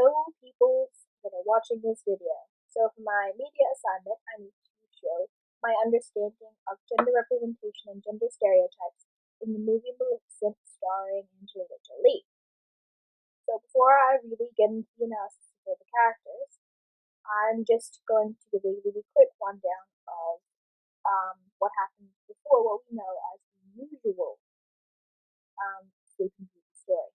Hello, peoples that are watching this video. So for my media assignment, I need to show my understanding of gender representation and gender stereotypes in the movie Maleficent starring Angelina Jolie. So before I really get into the analysis of the characters, I'm just going to give a really quick rundown of what happened before what we know as the usual Sleeping Beauty story.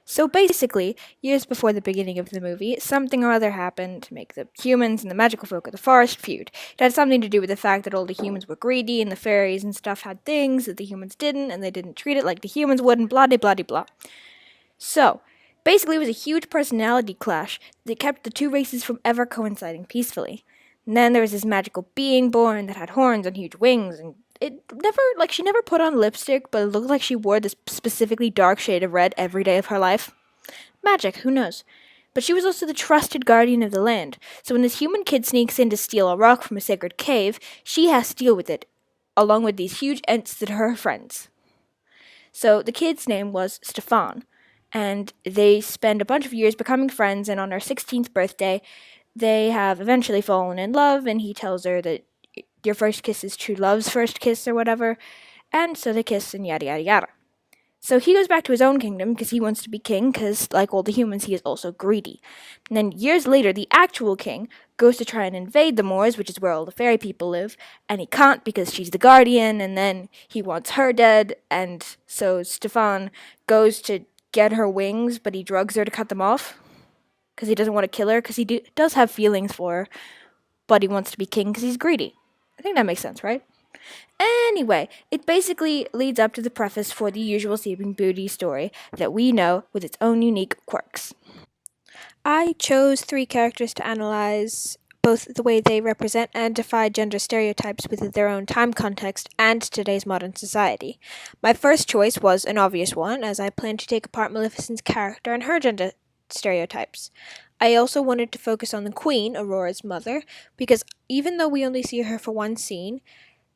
So basically, years before the beginning of the movie, something or other happened to make the humans and the magical folk of the forest feud. It had something to do with the fact that all the humans were greedy and the fairies and stuff had things that the humans didn't, and they didn't treat it like the humans would, and blah de blah de blah. So, basically, it was a huge personality clash that kept the two races from ever coinciding peacefully. And then there was this magical being born that had horns and huge wings, and she never put on lipstick, but it looked like she wore this specifically dark shade of red every day of her life. Magic, who knows? But she was also the trusted guardian of the land, so when this human kid sneaks in to steal a rock from a sacred cave, she has to deal with it, along with these huge ents that are her friends. So the kid's name was Stefan, and they spend a bunch of years becoming friends, and on her 16th birthday, they have eventually fallen in love, and he tells her that your first kiss is true love's first kiss or whatever, and so they kiss and yada yada yada. So he goes back to his own kingdom because he wants to be king because, like all the humans, he is also greedy. And then years later, the actual king goes to try and invade the moors, which is where all the fairy people live, and he can't because she's the guardian, and then he wants her dead, and so Stefan goes to get her wings, but he drugs her to cut them off because he doesn't want to kill her because does have feelings for her, but he wants to be king because he's greedy. I think that makes sense, right? Anyway, it basically leads up to the preface for the usual Sleeping Beauty story that we know with its own unique quirks. I chose three characters to analyze both the way they represent and defy gender stereotypes within their own time context and today's modern society. My first choice was an obvious one, as I planned to take apart Maleficent's character and her gender stereotypes. I also wanted to focus on the Queen, Aurora's mother, because even though we only see her for one scene,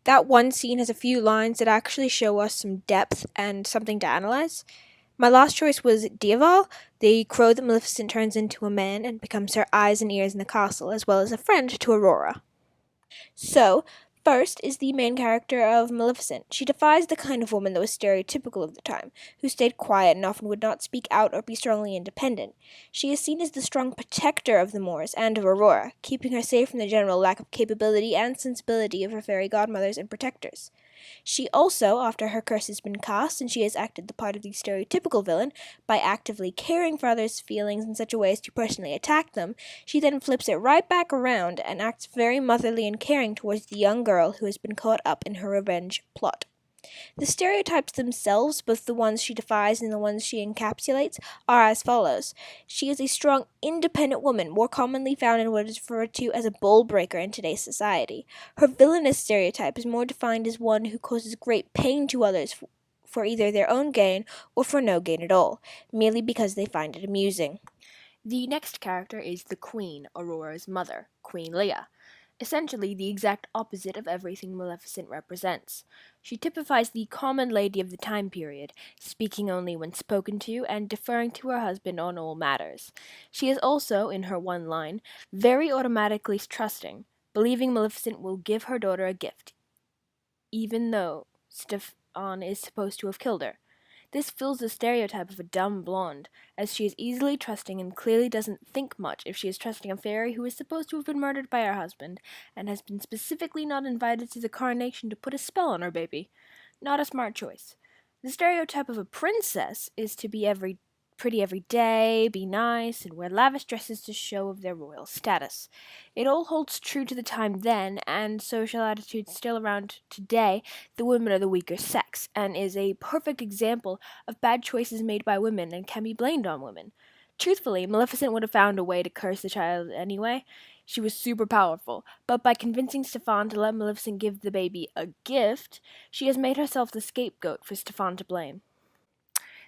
that one scene has a few lines that actually show us some depth and something to analyze. My last choice was Diaval, the crow that Maleficent turns into a man and becomes her eyes and ears in the castle, as well as a friend to Aurora. So, first is the main character of Maleficent. She defies the kind of woman that was stereotypical of the time, who stayed quiet and often would not speak out or be strongly independent. She is seen as the strong protector of the Moors and of Aurora, keeping her safe from the general lack of capability and sensibility of her fairy godmothers and protectors. She also, after her curse has been cast and she has acted the part of the stereotypical villain by actively caring for others' feelings in such a way as to personally attack them, she then flips it right back around and acts very motherly and caring towards the young girl who has been caught up in her revenge plot. The stereotypes themselves, both the ones she defies and the ones she encapsulates, are as follows. She is a strong, independent woman, more commonly found in what is referred to as a bull breaker in today's society. Her villainous stereotype is more defined as one who causes great pain to others for either their own gain or for no gain at all, merely because they find it amusing. The next character is the Queen, Aurora's mother, Queen Leah. Essentially the exact opposite of everything Maleficent represents. She typifies the common lady of the time period, speaking only when spoken to and deferring to her husband on all matters. She is also, in her one line, very automatically trusting, believing Maleficent will give her daughter a gift, even though Stefan is supposed to have killed her. This fills the stereotype of a dumb blonde, as she is easily trusting and clearly doesn't think much if she is trusting a fairy who is supposed to have been murdered by her husband, and has been specifically not invited to the coronation to put a spell on her baby. Not a smart choice. The stereotype of a princess is to be pretty every day, be nice, and wear lavish dresses to show of their royal status. It all holds true to the time then, and social attitudes still around today. The women are the weaker sex, and is a perfect example of bad choices made by women and can be blamed on women. Truthfully, Maleficent would have found a way to curse the child anyway. She was super powerful, but by convincing Stefan to let Maleficent give the baby a gift, she has made herself the scapegoat for Stefan to blame.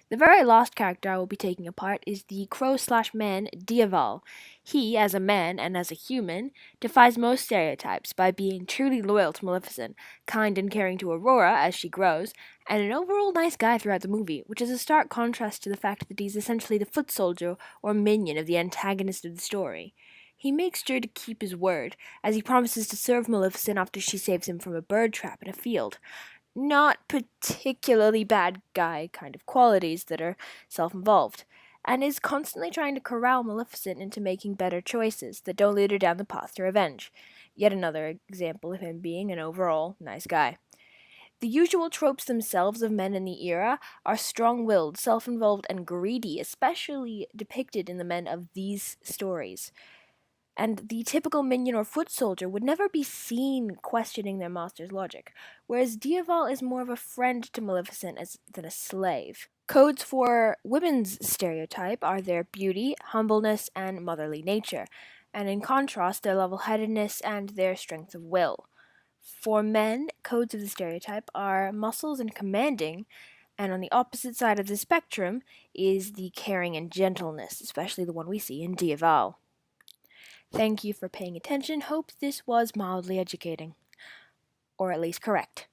The very last character I will be taking apart is the crow/man Diaval. He, as a man and as a human, defies most stereotypes by being truly loyal to Maleficent, kind and caring to Aurora as she grows, and an overall nice guy throughout the movie, which is a stark contrast to the fact that he's essentially the foot soldier or minion of the antagonist of the story. He makes sure to keep his word, as he promises to serve Maleficent after she saves him from a bird trap in a field. Not particularly bad guy kind of qualities that are self involved, and is constantly trying to corral Maleficent into making better choices that don't lead her down the path to revenge. Yet another example of him being an overall nice guy. The usual tropes themselves of men in the era are strong willed, self involved, and greedy, especially depicted in the men of these stories. And the typical minion or foot soldier would never be seen questioning their master's logic, whereas Diaval is more of a friend to Maleficent than a slave. Codes for women's stereotype are their beauty, humbleness, and motherly nature, and in contrast, their level headedness and their strength of will. For men, codes of the stereotype are muscles and commanding, and on the opposite side of the spectrum is the caring and gentleness, especially the one we see in Diaval. Thank you for paying attention. Hope this was mildly educating, or at least correct.